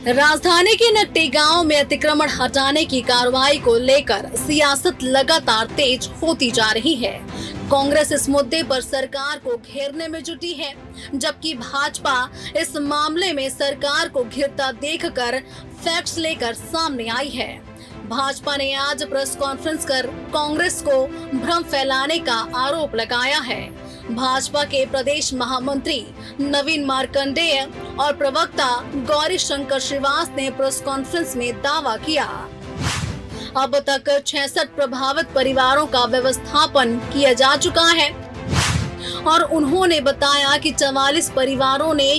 राजधानी के नकटी गांव में अतिक्रमण हटाने की कार्रवाई को लेकर सियासत लगातार तेज होती जा रही है। कांग्रेस इस मुद्दे पर सरकार को घेरने में जुटी है, जबकि भाजपा इस मामले में सरकार को घिरता देखकर फैक्ट्स लेकर सामने आई है। भाजपा ने आज प्रेस कॉन्फ्रेंस कर कांग्रेस को भ्रम फैलाने का आरोप लगाया है। भाजपा के प्रदेश महामंत्री नवीन मार्कंडेय और प्रवक्ता गौरी शंकर श्रीवास ने प्रेस कॉन्फ्रेंस में दावा किया। अब तक 66 प्रभावित परिवारों का व्यवस्थापन किया जा चुका है और उन्होंने बताया कि 44 परिवारों ने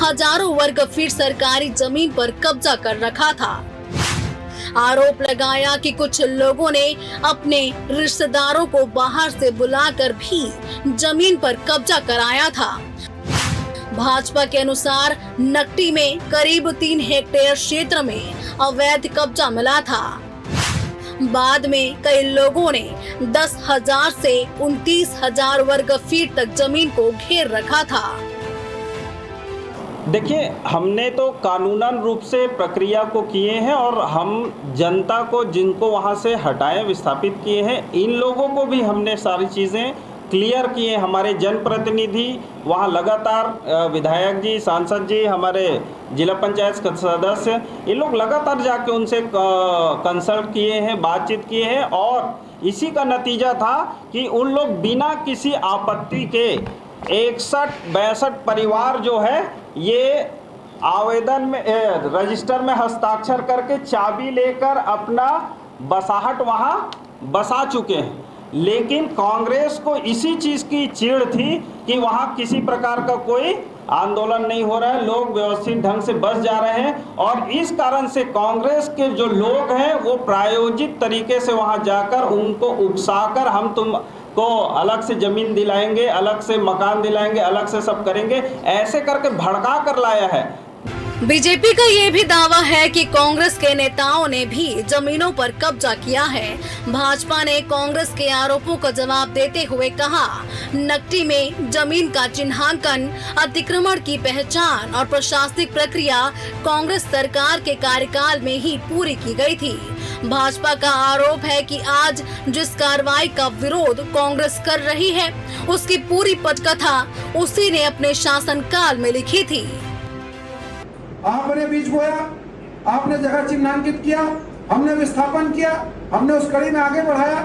हजारों वर्ग फीट सरकारी जमीन पर कब्जा कर रखा था। आरोप लगाया कि कुछ लोगों ने अपने रिश्तेदारों को बाहर से बुलाकर भी जमीन पर कब्जा कराया था। भाजपा के अनुसार नकटी में करीब 3 हेक्टेयर क्षेत्र में अवैध कब्जा मिला था। बाद में कई लोगों ने 10,000 से 29,000 वर्ग फीट तक जमीन को घेर रखा था। देखिए, हमने तो कानूनन रूप से प्रक्रिया को किए हैं और हम जनता को जिनको वहाँ से हटाए विस्थापित किए हैं, इन लोगों को भी हमने सारी चीज़ें क्लियर किए। हमारे जनप्रतिनिधि वहाँ लगातार विधायक जी, सांसद जी, हमारे जिला पंचायत सदस्य, ये लोग लगातार जाके उनसे कंसल्ट किए हैं, बातचीत किए हैं और इसी का नतीजा था कि उन लोग बिना किसी आपत्ति के 61-62 परिवार जो है ये आवेदन में रजिस्टर में हस्ताक्षर करके चाबी लेकर अपना बसाहट वहाँ बसा चुके हैं। लेकिन कांग्रेस को इसी चीज़ की चिढ़ थी कि वहाँ किसी प्रकार का कोई आंदोलन नहीं हो रहा है, लोग व्यवस्थित ढंग से बस जा रहे हैं और इस कारण से कांग्रेस के जो लोग हैं वो प्रायोजित तरीके से वहाँ जाकर उनको उकसाकर हम तुम को अलग से जमीन दिलाएंगे, अलग से मकान दिलाएंगे, अलग से सब करेंगे, ऐसे करके भड़का कर लाया है। बीजेपी का ये भी दावा है कि कांग्रेस के नेताओं ने भी जमीनों पर कब्जा किया है। भाजपा ने कांग्रेस के आरोपों का जवाब देते हुए कहा, नकटी में जमीन का चिन्हांकन, अतिक्रमण की पहचान और प्रशासनिक प्रक्रिया कांग्रेस सरकार के कार्यकाल में ही पूरी की गई थी। भाजपा का आरोप है कि आज जिस कार्रवाई का विरोध कांग्रेस कर रही है, उसकी पूरी पटकथा उसी ने अपने शासनकाल में लिखी थी। आपने बीज बोया, आपने जगह चिन्हांकित किया, हमने विस्थापन किया, हमने उस कड़ी में आगे बढ़ाया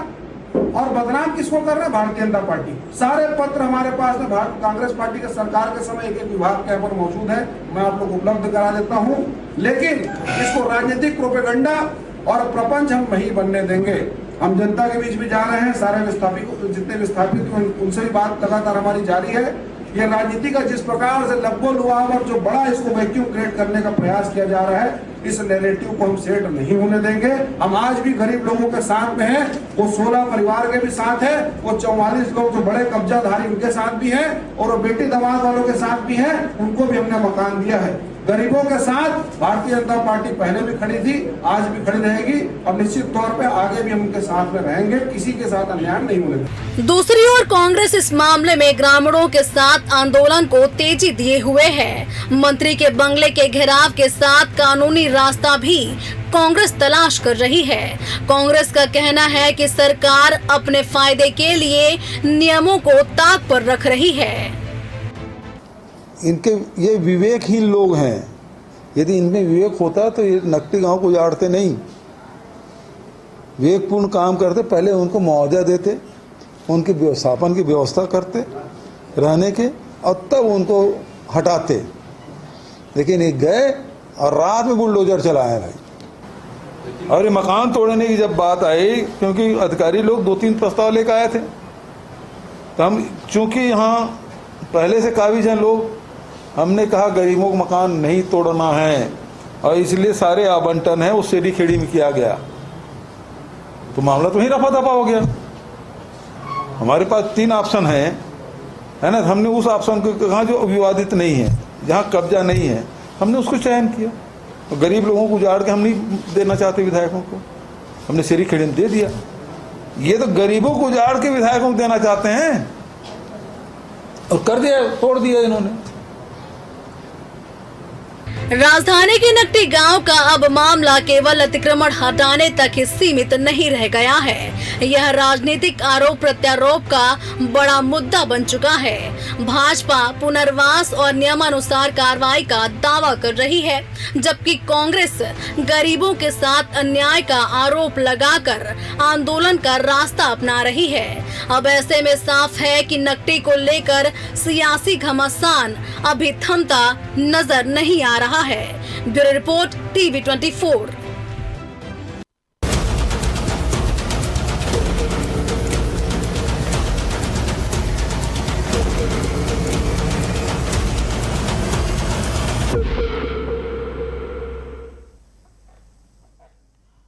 और बदनाम किसको कर रहे हैं? भारतीय जनता पार्टी। सारे पत्र हमारे पास में कांग्रेस पार्टी के सरकार के समय एक विभाग के यहाँ पर मौजूद है, मैं आप लोग उपलब्ध करा देता हूँ। लेकिन इसको राजनीतिक प्रोपेगेंडा और प्रपंच हम नहीं बनने देंगे। हम जनता के बीच भी जा रहे हैं, सारे विस्थापित जितने विस्थापित उनसे भी बात लगातार हमारी जारी है। ये राजनीति का जिस प्रकार से लब्बो लुआब और जो बड़ा इसको वैक्यूम क्रिएट करने का प्रयास किया जा रहा है, इस नैरेटिव को हम सेट नहीं होने देंगे। हम आज भी गरीब लोगों के साथ में हैं, वो 16 परिवार के भी साथ है, वो 44 लोग जो बड़े कब्जाधारी उनके साथ भी हैं और वो बेटी दमाद वालों के साथ भी हैं, उनको भी हमने मकान दिया है। गरीबों के साथ भारतीय जनता पार्टी पहले भी खड़ी थी, आज भी खड़ी रहेगी और निश्चित तौर पे आगे भी हम उनके साथ में रहेंगे। किसी के साथ अन्याय नहीं होने देंगे। दूसरी ओर कांग्रेस इस मामले में ग्रामीणों के साथ आंदोलन को तेजी दिए हुए है। मंत्री के बंगले के घेराव के साथ कानूनी रास्ता भी कांग्रेस तलाश कर रही है। कांग्रेस का कहना है कि सरकार अपने फायदे के लिए नियमों को ताक पर रख रही है। इनके ये विवेकहीन लोग हैं। यदि इनमें विवेक होता तो ये नकटी गांव को उजाड़ते नहीं, विवेकपूर्ण काम करते, पहले उनको मुआवजा देते, उनके व्यवस्थापन की व्यवस्था करते रहने के और तब उनको हटाते। लेकिन ये गए और रात में बुलडोजर चलाए भाई। और ये मकान तोड़ने की जब बात आई, क्योंकि अधिकारी लोग 2-3 प्रस्ताव लेकर आए थे, तो हम चूँकि यहाँ पहले से काबिज हैं लोग, हमने कहा गरीबों को मकान नहीं तोड़ना है और इसलिए सारे आवंटन है उस सीढ़ी खेड़ी में किया गया। तो मामला तो ही रफा दफा हो गया। हमारे पास 3 ऑप्शन है ना, हमने उस ऑप्शन को कहा जो विवादित नहीं है, जहाँ कब्जा नहीं है, हमने उसको चयन किया। तो गरीब लोगों को उजाड़ के हम नहीं देना चाहते विधायकों को, हमने सीढ़ी खेड़ी में दे दिया। ये तो गरीबों को उजाड़ के विधायकों को देना चाहते हैं और कर दिया, तोड़ दिया इन्होंने। राजधानी के नकटी गांव का अब मामला केवल अतिक्रमण हटाने तक ही सीमित नहीं रह गया है। यह राजनीतिक आरोप प्रत्यारोप का बड़ा मुद्दा बन चुका है। भाजपा पुनर्वास और नियमानुसार कार्रवाई का दावा कर रही है, जबकि कांग्रेस गरीबों के साथ अन्याय का आरोप लगाकर आंदोलन का रास्ता अपना रही है। अब ऐसे में साफ है कि नकटी को लेकर सियासी घमासान अभी थमता नजर नहीं आ रहा है। Bureau report TV 24।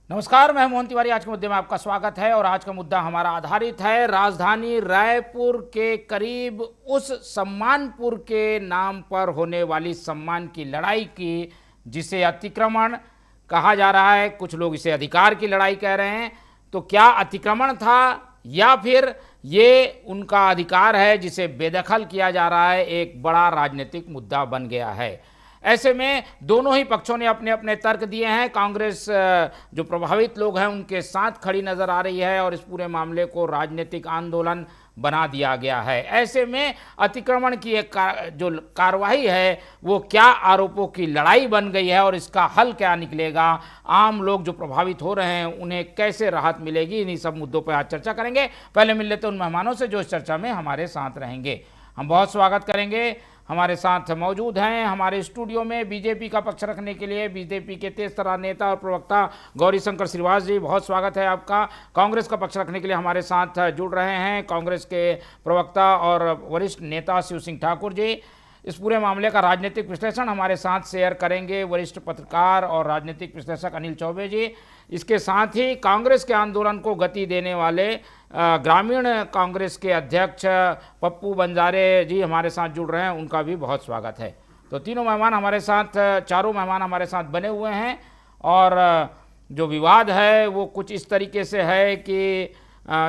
नमस्कार, मैं मोहन तिवारी। आज के मुद्दे में आपका स्वागत है और आज का मुद्दा हमारा आधारित है राजधानी रायपुर के करीब उस सम्मानपुर के नाम पर होने वाली सम्मान की लड़ाई की, जिसे अतिक्रमण कहा जा रहा है। कुछ लोग इसे अधिकार की लड़ाई कह रहे हैं। तो क्या अतिक्रमण था या फिर ये उनका अधिकार है जिसे बेदखल किया जा रहा है, एक बड़ा राजनीतिक मुद्दा बन गया है। ऐसे में दोनों ही पक्षों ने अपने अपने तर्क दिए हैं। कांग्रेस जो प्रभावित लोग हैं उनके साथ खड़ी नजर आ रही है और इस पूरे मामले को राजनीतिक आंदोलन बना दिया गया है। ऐसे में अतिक्रमण की एक जो कार्रवाई है वो क्या आरोपों की लड़ाई बन गई है और इसका हल क्या निकलेगा, आम लोग जो प्रभावित हो रहे हैं उन्हें कैसे राहत मिलेगी, इन्हीं सब मुद्दों पर आज चर्चा करेंगे। पहले मिल लेते हैं उन मेहमानों से जो इस चर्चा में हमारे साथ रहेंगे। हम बहुत स्वागत करेंगे। हमारे साथ मौजूद हैं हमारे स्टूडियो में बीजेपी का पक्ष रखने के लिए बीजेपी के तेज तर्रार नेता और प्रवक्ता गौरीशंकर श्रीवास जी, बहुत स्वागत है आपका। कांग्रेस का पक्ष रखने के लिए हमारे साथ जुड़ रहे हैं कांग्रेस के प्रवक्ता और वरिष्ठ नेता शिव सिंह ठाकुर जी। इस पूरे मामले का राजनीतिक विश्लेषण हमारे साथ शेयर करेंगे वरिष्ठ पत्रकार और राजनीतिक विश्लेषक अनिल चौबे जी। इसके साथ ही कांग्रेस के आंदोलन को गति देने वाले ग्रामीण कांग्रेस के अध्यक्ष पप्पू बंजारे जी हमारे साथ जुड़ रहे हैं, उनका भी बहुत स्वागत है। तो तीनों मेहमान हमारे साथ, चारों मेहमान हमारे साथ बने हुए हैं और जो विवाद है वो कुछ इस तरीके से है कि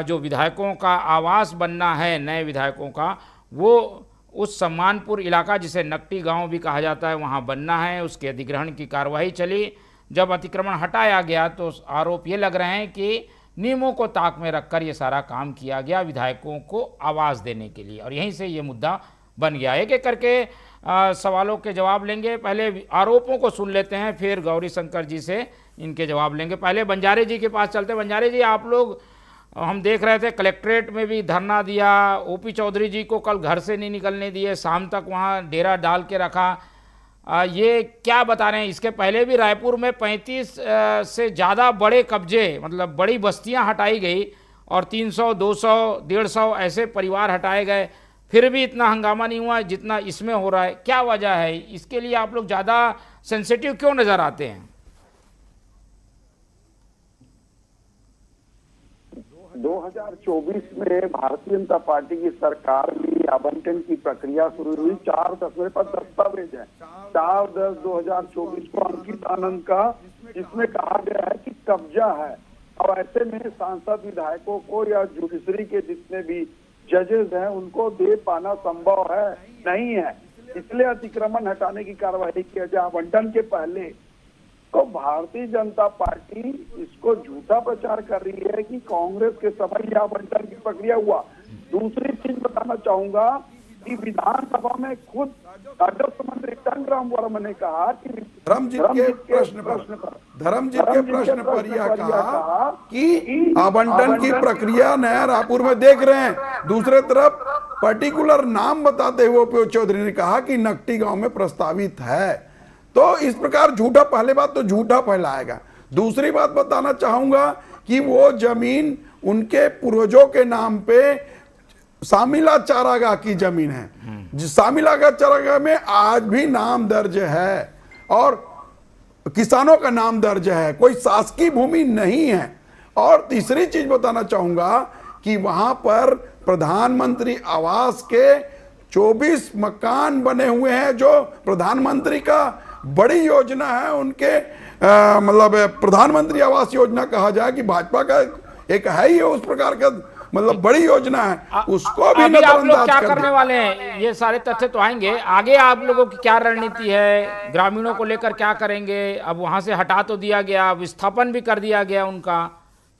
जो विधायकों का आवास बनना है नए विधायकों का, वो उस सम्मानपुर इलाका जिसे नकटी गांव भी कहा जाता है वहां बनना है। उसके अधिग्रहण की कार्रवाई चली। जब अतिक्रमण हटाया गया तो आरोप ये लग रहे हैं कि नियमों को ताक में रखकर ये सारा काम किया गया विधायकों को आवास देने के लिए, और यहीं से ये मुद्दा बन गया। एक एक करके सवालों के जवाब लेंगे। पहले आरोपों को सुन लेते हैं, फिर गौरीशंकर जी से इनके जवाब लेंगे। पहले बंजारे जी के पास चलते हैं। बंजारे जी, आप लोग हम देख रहे थे कलेक्ट्रेट में भी धरना दिया, ओपी चौधरी जी को कल घर से नहीं निकलने दिए, शाम तक वहाँ डेरा डाल के रखा। ये क्या बता रहे हैं? इसके पहले भी रायपुर में 35 से ज़्यादा बड़े कब्जे, मतलब बड़ी बस्तियां हटाई गई और 300, 200, 150 ऐसे परिवार हटाए गए, फिर भी इतना हंगामा नहीं हुआ जितना इसमें हो रहा है। क्या वजह है? इसके लिए आप लोग ज़्यादा सेंसिटिव क्यों नज़र आते हैं? 2024 में भारतीय जनता पार्टी की सरकार में आवंटन की प्रक्रिया शुरू हुई। 4 मेरे पास दस्तावेज है 4/10/2024 को अंकित आनंद का, जिसमें कहा गया है कि कब्जा है और ऐसे में सांसद विधायकों को या जुडिशरी के जितने भी जजेस हैं उनको दे पाना संभव है नहीं है, इसलिए अतिक्रमण हटाने की कार्रवाई किया जाए। आवंटन के पहले तो भारतीय जनता पार्टी इसको झूठा प्रचार कर रही है कि कांग्रेस के समय यह आवंटन की प्रक्रिया हुआ। दूसरी चीज बताना चाहूंगा कि विधानसभा में खुद राजस्व मंत्री टंगराम वर्मा ने कहा कि धर्मजीत के प्रश्न पर यह कहा कि आवंटन की प्रक्रिया नया रायपुर में देख रहे हैं। दूसरे तरफ पर्टिकुलर नाम बताते हुए ओपी चौधरी ने कहा कि नकटी गांव में प्रस्तावित है। तो इस प्रकार झूठा, पहले बात तो झूठा फैलाएगा। दूसरी बात बताना चाहूंगा कि वो जमीन उनके पूर्वजों के नाम पे सामिला चारागाह की जमीन है। सामिला का चारागाह में आज भी नाम दर्ज है और किसानों का नाम दर्ज है, कोई शासकीय भूमि नहीं है। और तीसरी चीज बताना चाहूंगा कि वहां पर प्रधानमंत्री आवास के 24 मकान बने हुए हैं, जो प्रधानमंत्री का बड़ी योजना है। उनके मतलब प्रधानमंत्री आवास योजना कहा जाए कि भाजपा का एक है ही उस प्रकार का मतलब बड़ी योजना है, उसको भी अभी आप लोग नजरअंदाज क्या कर करने दिया। वाले हैं? ये सारे तथ्य तो आएंगे आगे। आप लोगों की क्या रणनीति है? ग्रामीणों को लेकर क्या करेंगे? अब वहां से हटा तो दिया गया, विस्थापन भी कर दिया गया उनका।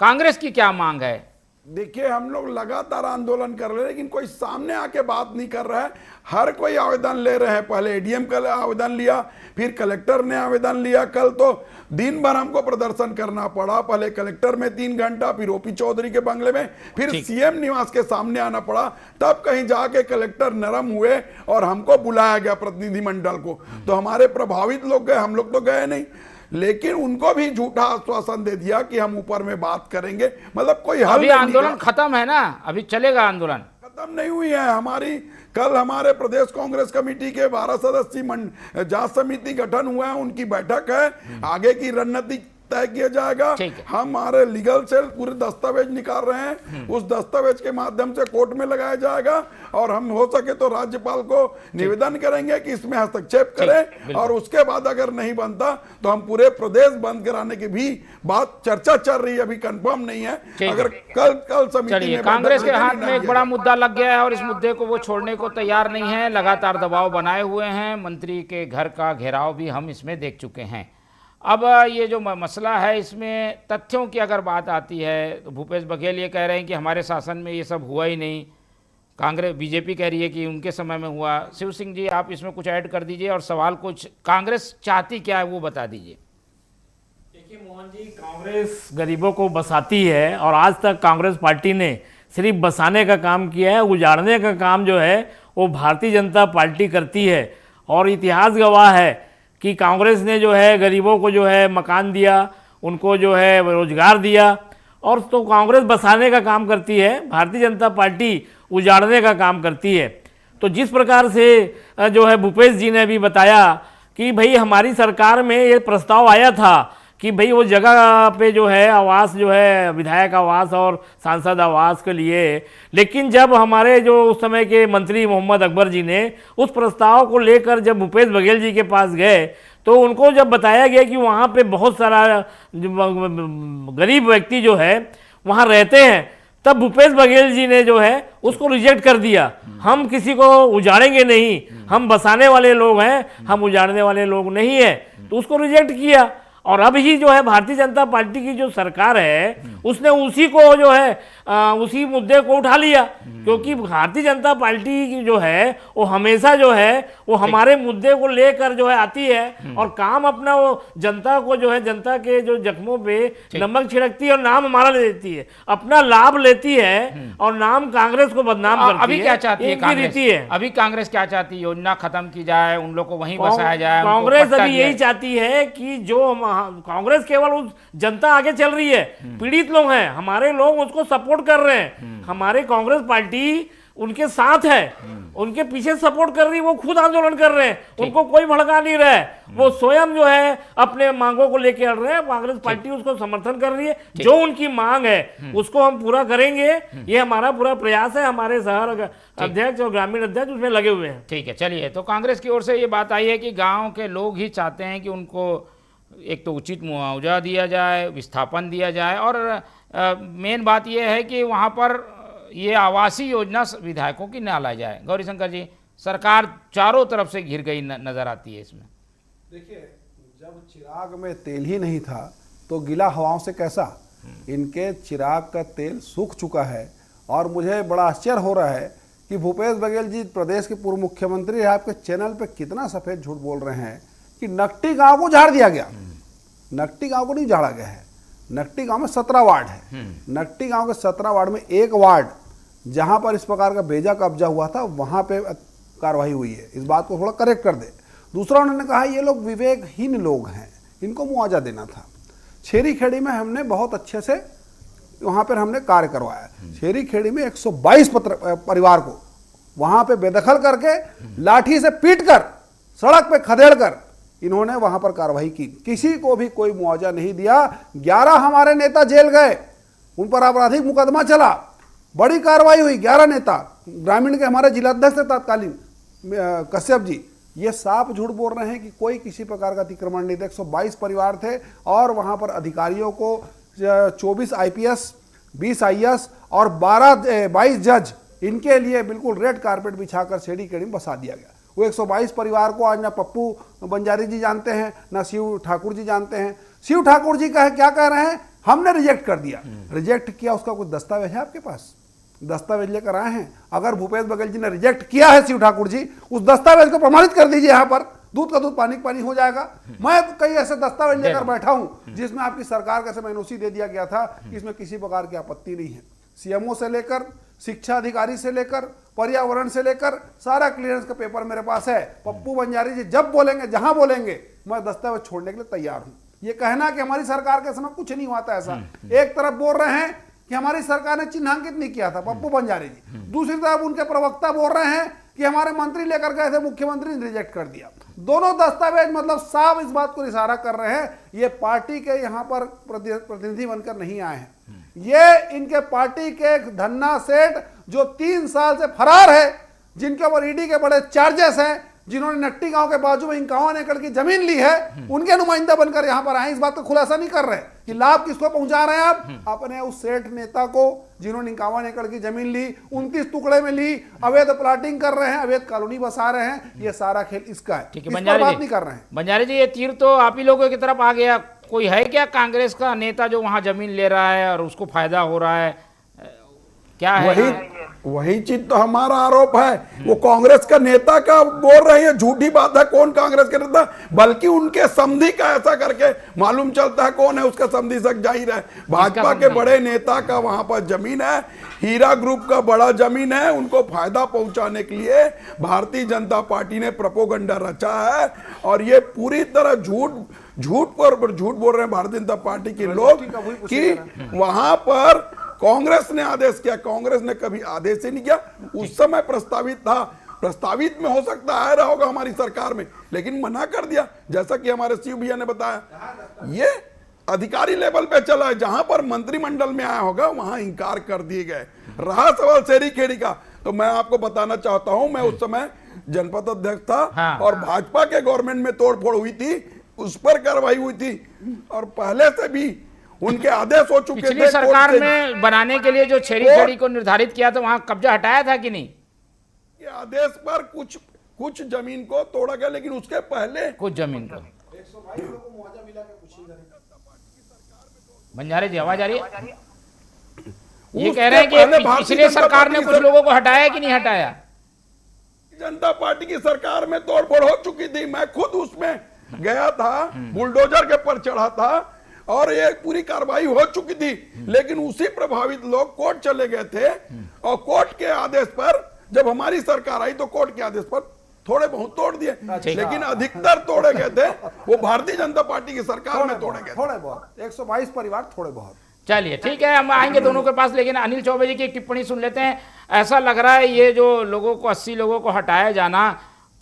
कांग्रेस की क्या मांग है? देखिए, हम लोग लगातार आंदोलन कर रहे हैं, लेकिन कोई सामने आके बात नहीं कर रहा है। हर कोई आवेदन ले रहे हैं। पहले एडीएम का आवेदन लिया, फिर कलेक्टर ने आवेदन लिया। कल तो दिन भर हमको प्रदर्शन करना पड़ा, पहले कलेक्टर में 3 घंटा, फिर ओपी चौधरी के बंगले में, फिर सीएम निवास के सामने आना पड़ा। तब कहीं जाके कलेक्टर नरम हुए और हमको बुलाया गया प्रतिनिधिमंडल को। तो हमारे प्रभावित लोग गए, हम लोग तो गए नहीं। लेकिन उनको भी झूठा आश्वासन दे दिया कि हम ऊपर में बात करेंगे, मतलब कोई हल अभी नहीं आंदोलन निकला। खत्म है ना? अभी चलेगा आंदोलन? खत्म नहीं हुई है हमारी। कल हमारे प्रदेश कांग्रेस कमेटी के 12 सदस्यीय जांच समिति गठन हुआ है, उनकी बैठक है। आगे की रणनीति तय किया जाएगा। ठीक है। हमारे लीगल सेल पूरे दस्तावेज निकाल रहे हैं, उस दस्तावेज के माध्यम से कोर्ट में लगाया जाएगा। और हम हो सके तो राज्यपाल को निवेदन करेंगे कि इसमें हस्तक्षेप करें, और उसके बाद अगर नहीं बनता तो हम पूरे प्रदेश बंद कराने की भी बात चर्चा चल रही है, अभी कंफर्म नहीं है। अगर कल समिति चलिए, में कांग्रेस के बैठक हाथ नहीं में एक लिया बड़ा जाए। मुद्दा लग गया है और इस मुद्दे को वो छोड़ने को तैयार नहीं है। लगातार दबाव बनाए हुए हैं। मंत्री के घर का घेराव भी हम इसमें देख चुके हैं। अब ये जो मसला है, इसमें तथ्यों की अगर बात आती है तो भूपेश बघेल ये कह रहे हैं कि हमारे शासन में ये सब हुआ ही नहीं। कांग्रेस बीजेपी कह रही है कि उनके समय में हुआ। शिव सिंह जी, आप इसमें कुछ ऐड कर दीजिए और सवाल कुछ कांग्रेस चाहती क्या है वो बता दीजिए। देखिए मोहन जी, कांग्रेस गरीबों को बसाती है और आज तक कांग्रेस पार्टी ने सिर्फ बसाने का काम किया है। उजाड़ने का काम जो है वो भारतीय जनता पार्टी करती है। और इतिहास गवाह है कि कांग्रेस ने जो है गरीबों को जो है मकान दिया, उनको जो है रोजगार दिया। और तो कांग्रेस बसाने का काम करती है, भारतीय जनता पार्टी उजाड़ने का काम करती है। तो जिस प्रकार से जो है भूपेश जी ने भी बताया कि भाई हमारी सरकार में ये प्रस्ताव आया था कि भाई वो जगह पे जो है आवास जो है विधायक आवास और सांसद आवास के लिए, लेकिन जब हमारे जो उस समय के मंत्री मोहम्मद अकबर जी ने उस प्रस्ताव को लेकर जब भूपेश बघेल जी के पास गए तो उनको जब बताया गया कि वहाँ पे बहुत सारा गरीब व्यक्ति जो है वहाँ रहते हैं, तब भूपेश बघेल जी ने जो है उसको रिजेक्ट कर दिया। हम किसी को उजाड़ेंगे नहीं, हम बसाने वाले लोग हैं, हम उजाड़ने वाले लोग नहीं है, तो उसको रिजेक्ट किया। और अब ही जो है भारतीय जनता पार्टी की जो सरकार है उसने उसी को जो है उसी मुद्दे को उठा लिया, क्योंकि भारतीय जनता पार्टी की जो है वो हमेशा जो है वो हमारे मुद्दे को लेकर जो है आती है और काम अपना वो जनता को जो है जनता के जो जख्मों पे नमक छिड़कती है और नाम हमारा ले देती है, अपना लाभ लेती है और नाम कांग्रेस को बदनाम करती है। अभी क्या चाहती है कांग्रेस? रीति है। अभी कांग्रेस क्या चाहती है? योजना खत्म की जाए, उन लोग को वहीं बसाया जाए? उनको कांग्रेस पट्टा अभी दिया यही चाहती है कि जो कांग्रेस केवल उस जनता आगे चल रही है, पीड़ित लोग हैं, हमारे लोग उसको सपोर्ट कर रहे हैं, हमारे कांग्रेस पार्टी उनके साथ है, उनके पीछे सपोर्ट कर रही है, वो खुद आंदोलन कर रहे हैं, उनको कोई भड़का नहीं रहा है, वो स्वयं जो है अपने मांगों को लेके अड़ रहे हैं। कांग्रेस पार्टी उसको समर्थन कर रही है, जो उनकी मांग है उसको हम पूरा करेंगे, ये हमारा पूरा प्रयास है। हमारे शहर अध्यक्ष और ग्रामीण अध्यक्ष उसमें लगे हुए हैं। ठीक है, चलिए। तो कांग्रेस की ओर से ये बात आई है कि गांव के लोग ही चाहते हैं कि उनको एक तो उचित मुआवजा दिया जाए, विस्थापन दिया जाए, और मेन बात यह है कि वहाँ पर ये आवासीय योजना विधायकों की ना लाई जाए। गौरीशंकर जी, सरकार चारों तरफ से घिर गई नजर आती है इसमें। देखिए, जब चिराग में तेल ही नहीं था तो गीला हवाओं से कैसा। इनके चिराग का तेल सूख चुका है। और मुझे बड़ा आश्चर्य हो रहा है कि भूपेश बघेल जी प्रदेश के पूर्व मुख्यमंत्री है, आपके चैनल पे कितना सफेद झूठ बोल रहे हैं कि नकटी गांव को झाड़ दिया गया। नकटी गांव को नहीं झाड़ा गया है। नकटी गांव में 17 वार्ड है। नकटी गांव के 17 वार्ड में एक वार्ड जहां पर इस प्रकार का बेजा कब्जा हुआ था वहां पे कार्रवाई हुई है। इस बात को थोड़ा करेक्ट कर दे। दूसरा, उन्होंने कहा ये लोग विवेकहीन लोग हैं, इनको मुआवजा देना था। छेरी खेड़ी में हमने बहुत अच्छे से वहां पर हमने कार्य करवाया। छेरी खेड़ी में 122 परिवार को वहां पे बेदखल करके लाठी से पीट कर सड़क पे खदेड़ कर इन्होंने वहां पर कार्रवाई की। किसी को भी कोई मुआवजा नहीं दिया। 11 हमारे नेता जेल गए, उन पर आपराधिक मुकदमा चला, बड़ी कार्रवाई हुई। 11 नेता ग्रामीण के हमारे जिलाध्यक्ष थे तत्कालीन कश्यप जी, ये साफ झूठ बोल रहे हैं कि कोई किसी प्रकार का अतिक्रमण नहीं था। 122 परिवार थे और वहां पर अधिकारियों को 24 IPS 20 आईएएस और 22 जज, इनके लिए बिल्कुल रेड कारपेट बिछाकर छेड़ी केड़ी में बसा दिया गया। वो 122 परिवार को आज ना पप्पू बंजारी जी जानते हैं, ना शिव ठाकुर जी जानते हैं। शिव ठाकुर जी क्या कह रहे हैं, हमने रिजेक्ट कर दिया। रिजेक्ट किया, उसका कुछ दस्तावेज है आपके पास? दस्तावेज लेकर आए हैं? अगर भूपेश बघेल जी ने रिजेक्ट किया है शिव ठाकुर जी, उस दस्तावेज को प्रमाणित कर दीजिए। यहाँ पर दूध का दूध पानी का पानी हो जाएगा। मैं कई ऐसे दस्तावेज लेकर बैठा हूं जिसमें आपकी सरकार का समय एनओसी दे दिया गया था कि इसमें किसी प्रकार की आपत्ति नहीं है। सीएमओ से लेकर शिक्षा अधिकारी से लेकर पर्यावरण से लेकर सारा क्लियरेंस का पेपर मेरे पास है। पप्पू बंजारी जी जब बोलेंगे, जहां बोलेंगे, मैं दस्तावेज छोड़ने के लिए तैयार हूं। ये कहना कि हमारी सरकार के समय कुछ नहीं हुआ था, ऐसा एक तरफ बोल रहे हैं कि हमारी सरकार ने चिन्हांकित नहीं किया था पप्पू बंजारी जी, दूसरी तरफ उनके प्रवक्ता बोल रहे हैं कि हमारे मंत्री लेकर गए थे, मुख्यमंत्री ने रिजेक्ट कर दिया। दोनों दस्तावेज मतलब साफ इस बात को इशारा कर रहे हैं ये पार्टी के यहाँ पर प्रतिनिधि बनकर नहीं आए हैं। ये इनके पार्टी के धन्ना सेठ जो 3 साल से फरार है, जिनके ऊपर ईडी के बड़े चार्जेस हैं, जिन्होंने नट्टी गांव के बाजू में 51 एकड़ की जमीन ली है, उनके नुमाइंदा बनकर यहां पर आए। इस बात का खुलासा नहीं कर रहे कि लाभ किसको पहुंचा रहे हैं आप? अपने उस सेठ नेता को जिन्होंने 51 एकड़ की जमीन ली, 29 टुकड़े में ली, अवैध प्लाटिंग कर रहे हैं, अवैध कॉलोनी बसा रहे हैं। ये सारा खेल इसका है। ठीक है, बंजारी बात जी नहीं कर रहे हैं। बंजारी जी, ये तीर तो आप ही लोगों की तरफ आ गया। कोई है क्या कांग्रेस का नेता जो वहां जमीन ले रहा है और उसको फायदा हो रहा है, क्या है? वही चीज तो हमारा आरोप है। वो कांग्रेस का नेता का बोल रहे हैं, झूठी बात है। कौन कांग्रेस का नेता? बल्कि उनके समधी का ऐसा करके मालूम चलता है कौन है उसका समधी, सक जाहिर है भाजपा के बड़े नेता का वहां पर जमीन है। हीरा ग्रुप का बड़ा जमीन है। उनको फायदा पहुंचाने के लिए भारतीय जनता पार्टी ने प्रोपोगंडा रचा है और ये पूरी तरह झूठ पर झूठ बोल रहे हैं भारतीय जनता पार्टी के लोग कि वहां पर कांग्रेस ने आदेश किया। कांग्रेस ने कभी आदेश ही नहीं किया। उस समय प्रस्तावित था, प्रस्तावित में हो सकता आ रहा होगा हमारी सरकार में, लेकिन मना कर दिया। जैसा कि हमारे शिव भैया ने बताया, ये अधिकारी लेवल पे चला है। जहां पर मंत्रिमंडल में आया होगा वहां इंकार कर दिए गए। रहा सवाल शेरी खेड़ी का, तो मैं आपको बताना चाहता हूं, मैं उस समय जनपद अध्यक्ष था और भाजपा के गवर्नमेंट में तोड़फोड़ हुई थी, उस पर कार्रवाई हुई थी और पहले से भी उनके आदेश हो चुके थे। पिछली सरकार में बनाने के लिए जो छेड़ी खेड़ी को निर्धारित किया था वहां कब्जा हटाया था कि नहीं? ये आदेश पर कुछ जमीन को तोड़ा गया, लेकिन उसके पहले कुछ जमीन को। बंजारे जी आवाज आ रही है? ये कह रहे हैं कि पिछली सरकार ने कुछ लोगों को हटाया कि नहीं हटाया? जनता पार्टी की सरकार में तोड़फोड़ हो चुकी थी। मैं खुद उसमें गया था, बुलडोजर के पर चढ़ा था और ये पूरी कार्रवाई हो चुकी थी, लेकिन उसी प्रभावित लोग कोर्ट चले गए थे और कोर्ट के आदेश पर जब हमारी सरकार आई तो कोर्ट के आदेश पर थोड़े बहुत तोड़ दिए, लेकिन अधिकतर तोड़े गए थे वो भारतीय जनता पार्टी की सरकार में तोड़े गए। थोड़े बहुत 122 परिवार थोड़े बहुत। चलिए ठीक है, हम आएंगे दोनों के पास, लेकिन अनिल चौबे जी की एक टिप्पणी सुन लेते हैं। ऐसा लग रहा है ये जो लोगों को 80 लोगों को हटाया जाना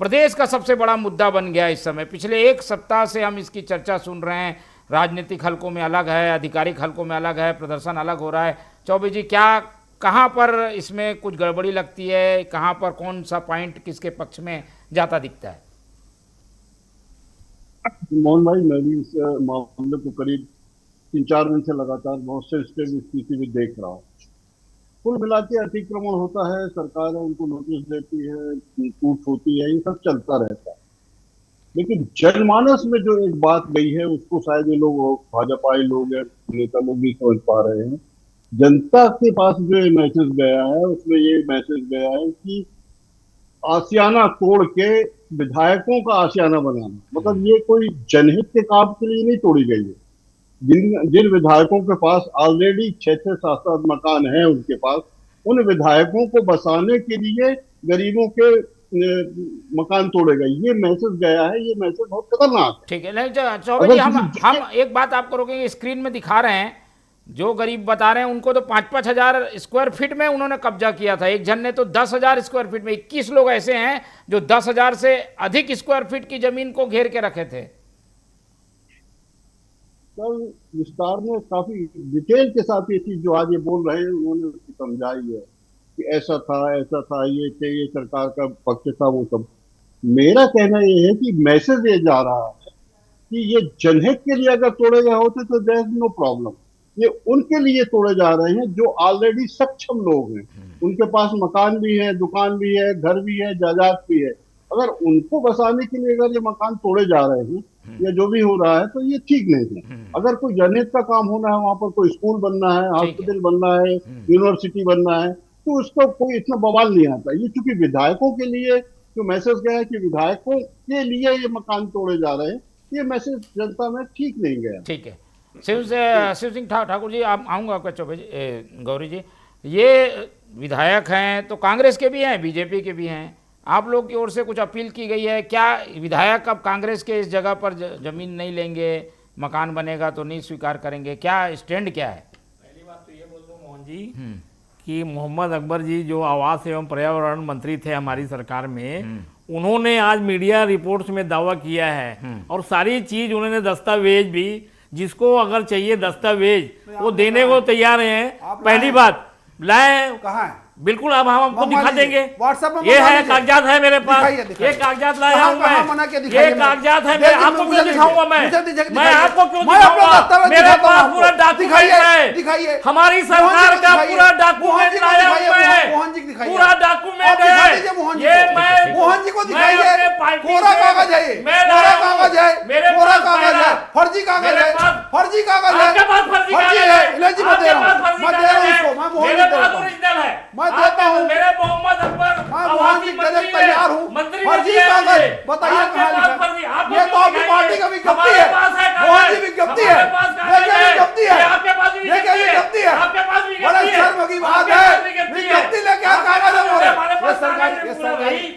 प्रदेश का सबसे बड़ा मुद्दा बन गया इस समय। पिछले एक सप्ताह से हम इसकी चर्चा सुन रहे हैं। राजनीतिक हलकों में अलग है, आधिकारिक हलकों में अलग है, प्रदर्शन अलग हो रहा है। चौबे जी, क्या कहाँ पर इसमें कुछ गड़बड़ी लगती है? कहाँ पर कौन सा पॉइंट किसके पक्ष में जाता दिखता है? मोहन भाई, मैं भी इस मामले को करीब 3-4 दिन से लगातार बहुत सेंसिटिव स्थिति में देख रहा हूँ। कुल मिला के अतिक्रमण होता है, सरकार उनको नोटिस देती है, टूट होती है, ये सब चलता रहता है। लेकिन जनमानस में जो एक बात गई है उसको शायद ये लोग भाजपाई लोग या नेता लोग भी समझ पा रहे हैं। जनता के पास जो ये मैसेज गया है उसमें ये मैसेज गया है कि आशियाना तोड़ के विधायकों का आशियाना बनाना, मतलब ये कोई जनहित के काम के लिए नहीं तोड़ी गई है। जिन विधायकों के पास ऑलरेडी 6-6, 7-7 मकान हैं उनके पास, उन विधायकों को बसाने के लिए गरीबों के मकान तोड़े गए, ये मैसेज गया है। ये मैसेज बहुत खतरनाक है। ठीक है, नहीं चौबे जी, हम एक बात आपको रोकेंगे। स्क्रीन में दिखा रहे हैं जो गरीब बता रहे हैं उनको तो 5-5 हजार स्क्वायर फीट में उन्होंने कब्जा किया था। एक जन ने तो 10,000 स्क्वायर फीट में। 21 लोग ऐसे हैं जो 10,000 से अधिक स्क्वायर फीट की जमीन को घेर के रखे थे। कल विस्तार में काफी डिटेल के साथ ये चीज जो आज ये बोल रहे हैं उन्होंने समझाई है कि ऐसा था, ये सरकार का पक्ष था, वो सब। मेरा कहना ये है कि मैसेज ये जा रहा है कि ये जनहित के लिए अगर तोड़े गए होते तो देयर इज नो प्रॉब्लम। ये उनके लिए तोड़े जा रहे हैं जो ऑलरेडी सक्षम लोग हैं, उनके पास मकान भी है, दुकान भी है, घर भी है, जायदाद भी है। अगर उनको बसाने के लिए अगर ये मकान तोड़े जा रहे हैं या जो भी हो रहा है तो ये ठीक नहीं है। अगर कोई जनहित का काम होना है, वहां पर कोई स्कूल बनना है, हॉस्पिटल बनना है, यूनिवर्सिटी बनना है, तो उसको कोई इतना बवाल नहीं आता। ये चूंकि विधायकों के लिए जो मैसेज गया है कि विधायकों के लिए ये मकान तोड़े जा रहे हैं, ये मैसेज जनता में ठीक नहीं गया। ठीक है, शिव सिंह ठाकुर जी, आप आऊँगा आपका चौबे गौरी जी, ये विधायक हैं तो कांग्रेस के भी हैं, बीजेपी के भी हैं, आप लोग की ओर से कुछ अपील की गई है क्या? विधायक अब कांग्रेस के इस जगह पर जमीन नहीं लेंगे, मकान बनेगा तो नहीं स्वीकार करेंगे, क्या स्टैंड क्या है? पहली बात तो ये बोल दूं मोहन जी कि मोहम्मद अकबर जी जो आवास एवं पर्यावरण मंत्री थे हमारी सरकार में, उन्होंने आज मीडिया रिपोर्ट्स में दावा किया है और सारी चीज उन्होंने दस्तावेज भी, जिसको अगर चाहिए दस्तावेज वो देने को तैयार हैं। पहली बात लाए कहाँ है? बिल्कुल, अब हम आपको दिखा देंगे। व्हाट्सएप में ये है, कागजात है मेरे पास, ये कागजात लाया हूं मैं, ये कागजात है, मैं आपको क्यों दिखाऊंगा? मैं आपको क्यों दिखाऊंगा? मेरे पास पूरा डॉक्यूमेंट है, हमारी सरकार का पूरा डॉक्यूमेंट लाया हूं मैं, पूरा डॉक्यूमेंट है। ये मैं मोहन जी को दिखाइए, कोरा कागज है, कोरा कागज है, कोरा कागज है, फर्जी कागज है, फर्जी कागज है, आपके पास फर्जी कागज है, मैं दे रहा हूँ, मैं दे रहा हूँ उसको, मैं मोहन जी को ओरिजिनल है, मैं देता हूँ। मेरे मोहम्मद अकबर आवासी मंत्री तैयार हूँ, फर्जी कागज बताइए कहाँ लिखा है? ये तो आपकी पार्टी का विज्ञप्ति है, मोहन जी विज्ञप्ति है, देखिए विज्ञप्ति है, देखिए विज्ञप्ति है, बड़े शर्म की बात है, विज्ञप्ति लेके आ कागज है मोरे, ये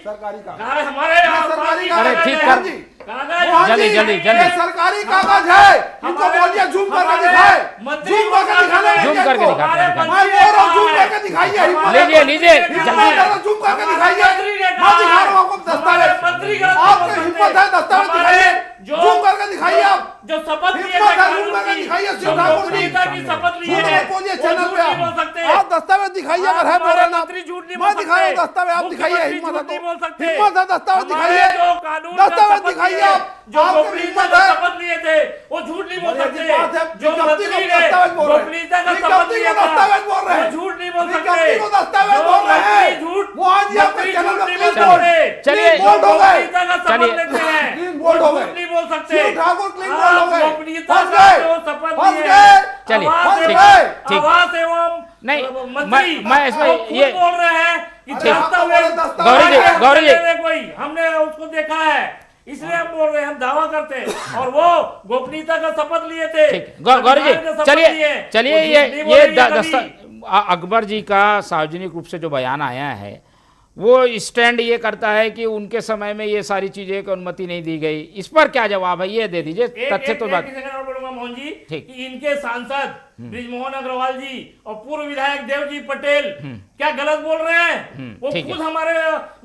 सरकारी कागज, हमारे सरकारी अरे कागज ठीक है, कर, जी जल्दी जल्दी ये जल्दी सरकारी कागज है, इनको बोलिए जूम करके दिखाए, जूम करके दिखाने, जूम करके दिखाते हैं, मैं बोल रहा हूँ जूम करके दिखाइए, लीजिए लीजिए जल्दी, जूम करके दिखाइए, मैं दिखा रहा हूँ आपको दस्तावेज, आपकी हिम्मत है दस्तावेज दिखाइए, जूम करके दिखाइए, आप जो शपथ लिए हिम्मत है जूम करके दिखाइए, शिव ठाकुर जी की शपथ लिए हैं, बोलिए चैनल पे बोल सकते हैं, आप दस्तावेज दिखाइए, अगर है बोल रहा मंत्री झूठ नहीं मैं बोल दिखा रहा हूँ सकते, दस्तावेज, आप दिखाइए, हिम्मत है नहीं बोल सकते, हिम्मत है दस्तावेज दिखाइए, जो कानून का दस्तावेज शपथ दिखाइए, लिए, आप जो आपकी गोपनीयता हिम्मत का है, शपथ लिए थे वो झूठ नहीं बोल सकते, जो विज्ञप्ति मंत्री को ने दस्तावेज बोल रहे हैं, गोपनीयता का शपथ विज्ञप्ति लिया को दस्तावेज बोल रहे था हैं, वो झूठ नहीं बोल सकते, विज्ञप्ति को दस्तावेज बोल रहे हैं, झूठ मोहन जी आपके चैनल में क्लीन बोल बोर्ड, चलिए, क्लीन बोर्ड हो गए, गोपनीयता का शपथ लेते हैं, क्लीन बोर्ड हो गए, झूठ नहीं बोल सकते, शिव ठाकुर क्लीन बोर्ड हो गए, गोपनीयता फंस का गए, जो शपथ फंस लिए गए, चलिए, फंस ठीक, गए, ठीक। आवास एवं नहीं, मंत्री मैं इसमें वो खुद ये बोल रहे हैं कि अरे आप तो बोले दस्तावेज, गौरी जी कोई हमने उसको देखा है इसलिए हम बोल रहे हैं, हम दावा करते हैं, और वो गोपनीयता का शपथ लिए थे, ठीक, गौरी जी चलिए ये अकबर जी का सार्वजनिक रूप से जो बयान आया है वो स्टैंड ये करता है कि उनके समय में ये सारी चीजें की अनुमति नहीं दी गई, इस पर क्या जवाब है ये दे दीजिए, तथ्य तो बात। बोलूंगा मोहन जी ठीक। कि इनके सांसद ब्रिजमोहन अग्रवाल जी और पूर्व विधायक देवजी पटेल क्या गलत बोल रहे हैं? वो ठीक है। खुद हमारे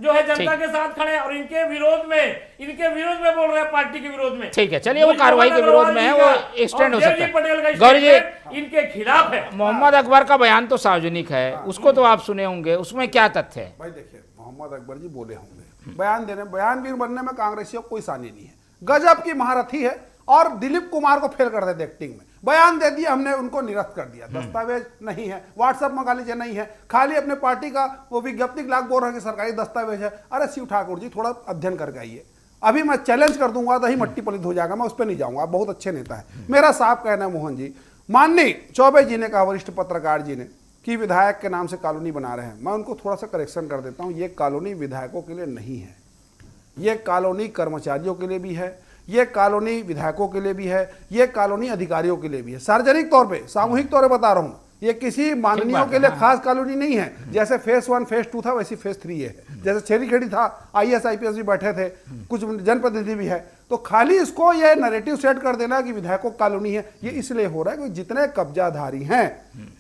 जो है जनता ठीक। के साथ खड़े हैं और इनके विरोध में बोल रहे हैं, पार्टी के विरोध में। ठीक है, चलिए वो कार्रवाई के विरोध में है, वो एक्सटेंड हो सकता है। पटेल का गौरी जी, इनके खिलाफ है। मोहम्मद अकबर का बयान तो सार्वजनिक है, उसको तो आप सुने होंगे, उसमें क्या तथ्य है? भाई देखिए, मोहम्मद अकबर जी बोले होंगे, बयानवीर बनने में कांग्रेसियों को कोई सानी नहीं है, गजब की महारथी है, और दिलीप कुमार को फेल कर देते एक्टिंग में, बयान दे दिया, हमने उनको निरस्त कर दिया, दस्तावेज नहीं है, व्हाट्सएप मंगा लीजिए नहीं है, खाली अपने पार्टी का वो विज्ञप्ति लाख बोल रहे हैं कि सरकारी दस्तावेज है। अरे शिव ठाकुर जी थोड़ा अध्ययन करके आइए, अभी मैं चैलेंज कर दूंगा दही मट्टी पलित हो जाएगा, मैं उस पर नहीं जाऊंगा, आप बहुत अच्छे नेता है। मेरा साफ कहना है मोहन जी, माननीय चौबे जी ने कहा, वरिष्ठ पत्रकार जी ने, कि विधायक के नाम से कॉलोनी बना रहे हैं, मैं उनको थोड़ा सा करेक्शन कर देता हूं, ये कॉलोनी विधायकों के लिए नहीं है, ये कॉलोनी कर्मचारियों के लिए भी है, ये कॉलोनी विधायकों के लिए भी है, ये कॉलोनी अधिकारियों के लिए भी है, सार्वजनिक तौर पे सामूहिक तौर पे बता रहा हूं, ये किसी माननीयों के लिए खास कॉलोनी नहीं है। जैसे फेज 1 फेज 2 था वैसी फेज 3 है, जैसे छेरी खेड़ी था, IAS IPS भी बैठे थे, कुछ जनप्रतिनिधि भी है, तो खाली इसको ये नैरेटिव सेट कर देना कि विधायकों कॉलोनी है, ये इसलिए हो रहा है कि जितने कब्जाधारी हैं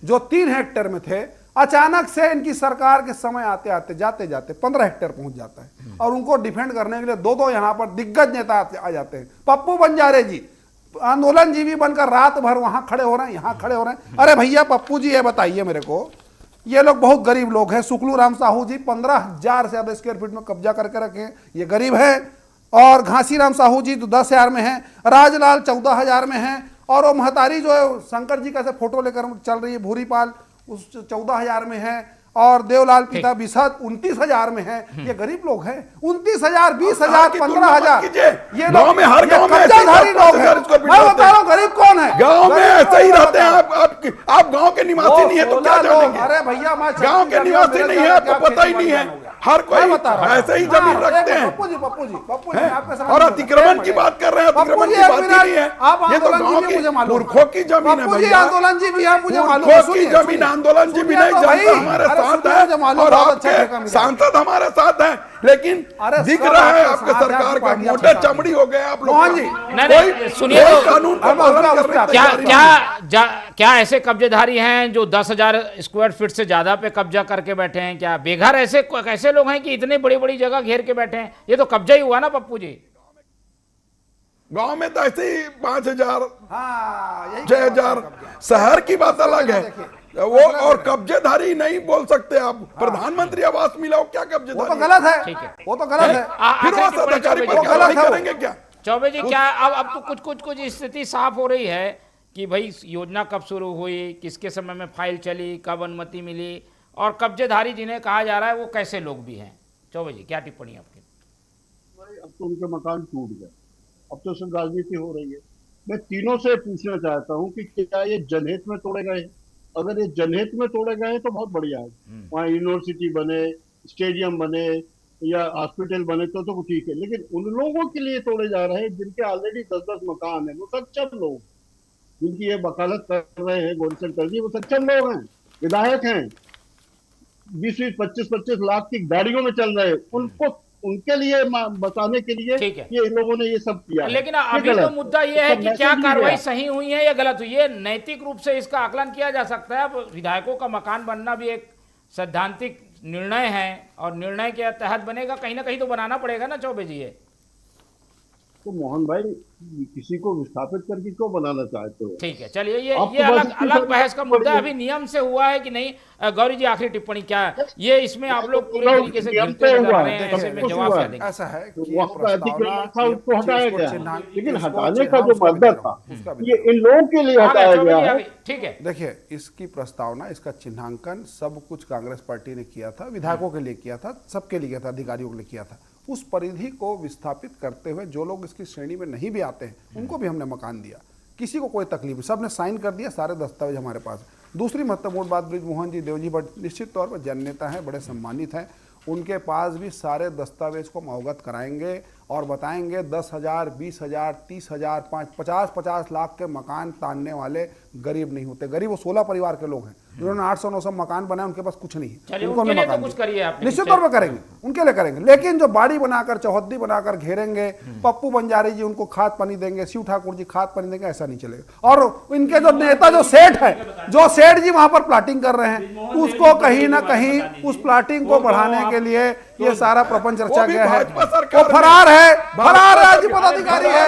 जो 3 हेक्टेयर में थे, अचानक से इनकी सरकार के समय आते आते जाते जाते 15 हेक्टेयर पहुंच जाता है, और उनको डिफेंड करने के लिए दो यहाँ पर दिग्गज नेता आ जाते हैं। पप्पू बंजारे जी आंदोलन जीवी बनकर रात भर वहां खड़े हो रहे हैं, यहाँ खड़े हो रहे हैं। अरे भैया पप्पू जी ये बताइए मेरे को, ये लोग बहुत गरीब लोग हैं, सुखलू राम साहू जी 15,000 से ज्यादा स्क्वायर फीट में कब्जा करके रखे हैं, ये गरीब है, और घासीराम साहू जी तो 10,000 में है, राजलाल 14,000 में है, और वो महतारी जो है शंकर जी का से फोटो लेकर चल रही है, भूरीपाल उस 14,000 में है, और देवलाल पिता बिसात 29,000 में है। ये गरीब लोग हैं। 29,000, 20,000, 15,000 ये गांव में, हर गांव में कब्जाधारी लोग हैं। मैं बता रहा हूँ गरीब कौन है। गांव में ऐसे ही रहते हैं। आप गांव के निवासी नहीं है तो क्या जानेंगे। अरे भैया मैं गांव के निवासी नहीं है, आपको पता ही नहीं है। हर कोई ऐसे ही जमीन रखते हैं। पप्पू जी और अतिक्रमण की बात कर रहे हैं, अतिक्रमण की बात ही नहीं है। ये तो गांव के मूर्खों की जमीन है भैया। आंदोलन जी भी है, मुझे मालूम मूर्खों की जमीन। आंदोलन जी भी नहीं, जनता हमारे साथ है और आपके सांसद हमारे साथ हैं, लेकिन दिख रहा है आपके सरकार का मोटे चमड़ी हो गए आप लोग। मोहन जी नहीं, सुनिए तो, कानून का पालन करने की तैयारी नहीं। क्या ऐसे कब्जेधारी हैं जो 10,000 स्क्वायर फीट से ज्यादा पे कब्जा करके बैठे हैं? क्या बेघर ऐसे लोग हैं कि इतनी बड़ी बड़ी जगह घेर के बैठे हैं? ये तो कब्जा ही हुआ ना पप्पू जी। गांव में तो ऐसे ही 5,000 6,000। शहर की बात अलग है वो, और कब्जेधारी नहीं बोल सकते आप। प्रधानमंत्री आवास मिला हो, क्या कब्जेधारी? वो तो गलत है। ठीक है, वो तो गलत है। फिर वो सरकारी पर कार्रवाई करेंगे क्या? चौबे जी, क्या अब तो कुछ स्थिति साफ हो रही है कि भाई योजना कब शुरू हुई, किसके समय में फाइल चली, कब अनुमति मिली, और कब्जेधारी जिन्हें कहा जा रहा है वो कैसे लोग भी हैं? चौबे जी, क्या टिप्पणी आपकी? अब तो उनके मकान टूट गए, अब तो सिर्फ राजनीति हो रही है। मैं तीनों से पूछना चाहता हूँ कि क्या ये जनहित में तोड़े गए? अगर ये जनहित में तोड़े गए तो बहुत बढ़िया है। वहाँ यूनिवर्सिटी बने, स्टेडियम बने या हॉस्पिटल बने तो ठीक है, लेकिन उन लोगों के लिए तोड़े जा रहे हैं जिनके ऑलरेडी 10-10 मकान है। वो सक्षम लोग जिनकी ये वकालत कर रहे हैं गौरीशंकर जी, वो सक्षम लोग हैं, विधायक हैं, 20-20, 25-25 लाख की गाड़ियों में चल रहे हैं। उनको उनके लिए बताने के लिए ये इन लोगों ने ये सब किया। लेकिन अभी तो मुद्दा ये है कि क्या कार्रवाई सही हुई है या गलत हुई है? नैतिक रूप से इसका आकलन किया जा सकता है। अब विधायकों का मकान बनना भी एक सैद्धांतिक निर्णय है और निर्णय के तहत बनेगा, कहीं ना कहीं तो बनाना पड़ेगा ना चौबे जी। ये तो मोहन भाई किसी को विस्थापित करके क्यों बनाना चाहते हो? ठीक है, चलिए ये अलग बहस का मुद्दा। अभी नियम से हुआ है कि नहीं? गौरी जी, आखिरी टिप्पणी क्या है? ये इसमें आप लोग पूरी तरीके से गिरते नजर आ रहे हैं, ऐसे में जवाब क्या देंगे? ऐसा है कि उसको हटाया गया, लेकिन हटाने का जो मुद्दा था ये इन लोगों के लिए हटाया गया है। ठीक है, देखिए इसकी प्रस्तावना, इसका चिन्हांकन सब कुछ कांग्रेस पार्टी ने किया था, विधायकों के लिए किया था, सबके लिए किया था, अधिकारियों के लिए किया था। उस परिधि को विस्थापित करते हुए जो लोग इसकी श्रेणी में नहीं भी आते हैं उनको भी हमने मकान दिया, किसी को कोई तकलीफ नहीं, सबने साइन कर दिया, सारे दस्तावेज हमारे पास। दूसरी महत्वपूर्ण बात, बृजमोहन जी, देव जी बड़े निश्चित तौर पर जननेता हैं, बड़े सम्मानित हैं, उनके पास भी सारे दस्तावेज को हम अवगत कराएंगे और बताएंगे 10,000, 20,000, 30,000, 50 लाख के मकान तानने वाले गरीब नहीं होते। गरीब वो 16 परिवार के लोग हैं जिन्होंने 800-900 मकान बनाए, उनके पास कुछ नहीं है, उनको हमने मकान निश्चित तौर पर करेंगे, उनके लिए करेंगे। लेकिन जो बाड़ी बनाकर, चौहद्दी बनाकर घेरेंगे, पप्पू बंजारी जी उनको खाद पानी देंगे, शिव ठाकुर जी खाद पानी देंगे, ऐसा नहीं चलेगा। और इनके जो नेता, जो सेठ है, जो सेठ जी वहां पर प्लाटिंग कर रहे हैं, उसको कहीं ना कहीं उस प्लाटिंग को बढ़ाने के लिए ये सारा प्रपंच रचा गया है। वो फरार है, राज्य पदाधिकारी है,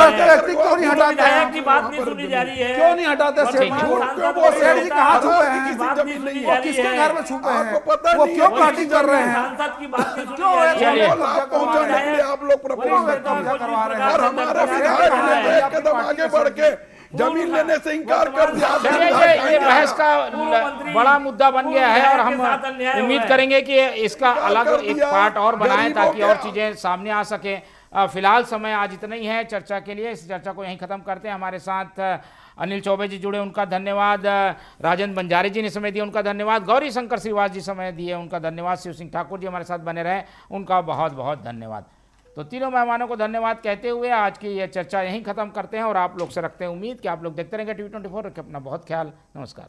व्यक्ति क्यों नहीं हटाते हैं? क्यों नहीं हटाते? वो सेठ जी कहाँ छुपे हैं? वो किसके घर में छुपे हैं? वो क्यों प्लाटिंग कर रहे हैं? क्यों आप लोग करवा रहे हैं? और हमारे विधायक ने एक कदम आगे बढ़ के जमीन लेने से इंकार कर दिया। ये बहस का बड़ा मुद्दा बन गया है और हम उम्मीद करेंगे कि इसका अलग एक पार्ट और बनाएं ताकि और चीजें सामने आ सके। फिलहाल समय आज इतना ही है चर्चा के लिए, इस चर्चा को यहीं खत्म करते हैं। हमारे साथ अनिल चौबे जी जुड़े, उनका धन्यवाद। राजेंद्र बंजारी जी ने समय दिया, उनका धन्यवाद। गौरी शंकर श्रीवास जी समय दिए, उनका धन्यवाद। शिव सिंह ठाकुर जी हमारे साथ बने रहे, उनका बहुत बहुत धन्यवाद। तो तीनों मेहमानों को धन्यवाद कहते हुए आज की ये चर्चा यहीं खत्म करते हैं और आप लोग से रखते हैं उम्मीद कि आप लोग देखते रहेंगे TV24। रखें अपना बहुत ख्याल। नमस्कार।